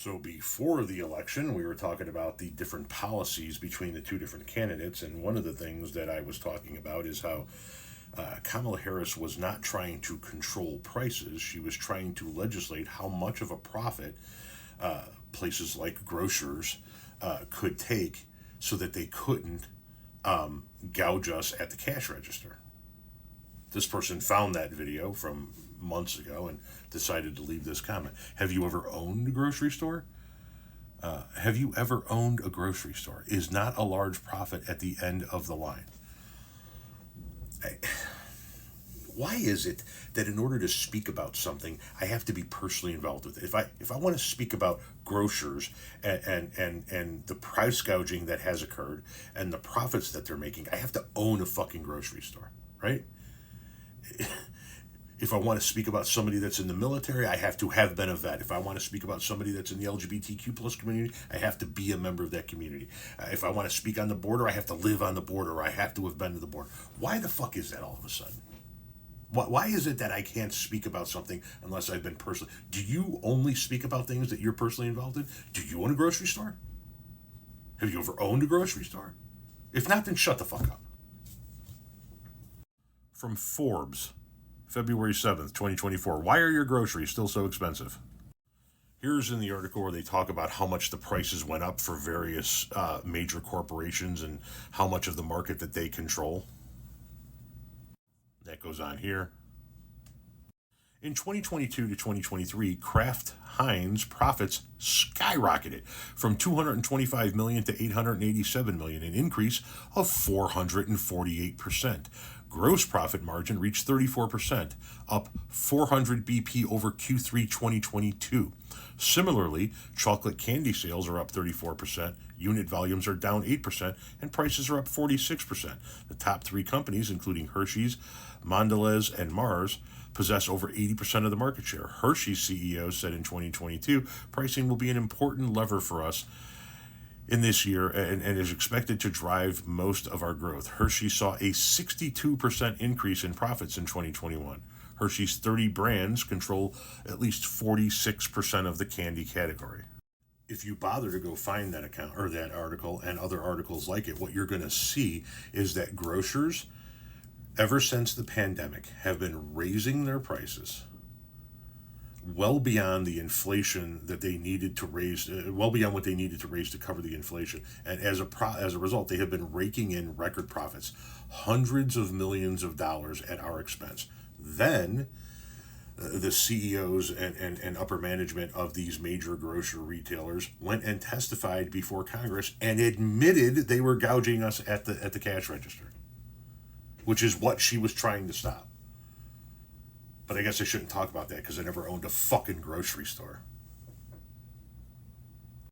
So before the election, we were talking about the different policies between the two different candidates, and one of the things that I was talking about is how Kamala Harris was not trying to control prices. She was trying to legislate how much of a profit places like grocers could take so that they couldn't gouge us at the cash register. This person found that video from months ago and decided to leave this comment. Have you ever owned a grocery store? Have you ever owned a grocery store? Is not a large profit at the end of the line. Why is it that in order to speak about something, I have to be personally involved with it? If I want to speak about grocers and the price gouging that has occurred and the profits that they're making, I have to own a fucking grocery store, right? If I want to speak about somebody that's in the military, I have to have been a vet. If I want to speak about somebody that's in the LGBTQ plus community, I have to be a member of that community. If I want to speak on the border, I have to live on the border, or I have to have been to the border. Why the fuck is that all of a sudden? Why is it that I can't speak about something unless I've been personally? Do you only speak about things that you're personally involved in? Do you own a grocery store? Have you ever owned a grocery store? If not, then shut the fuck up. From Forbes, February 7th, 2024. Why are your groceries still so expensive? Here's in the article where they talk about how much the prices went up for various major corporations and how much of the market that they control. That goes on here. In 2022 to 2023, Kraft Heinz profits skyrocketed from $225 million to $887 million, an increase of 448%. Gross profit margin reached 34%, up 400 BP over Q3 2022. Similarly, chocolate candy sales are up 34%, unit volumes are down 8%, and prices are up 46%. The top three companies, including Hershey's, Mondelez, and Mars, possess over 80% of the market share. Hershey's CEO said in 2022, pricing will be an important lever for us in this year and is expected to drive most of our growth. Hershey saw a 62% increase in profits in 2021. Hershey's 30 brands control at least 46% of the candy category. If you bother to go find that account or that article and other articles like it, what you're going to see is that grocers, ever since the pandemic, have been raising their prices well beyond the inflation that they needed to raise, well beyond what they needed to raise to cover the inflation. And as a result, they have been raking in record profits, hundreds of millions of dollars at our expense. Then the CEOs and upper management of these major grocery retailers went and testified before Congress and admitted they were gouging us at the cash register, which is what she was trying to stop. But I guess I shouldn't talk about that because I never owned a fucking grocery store.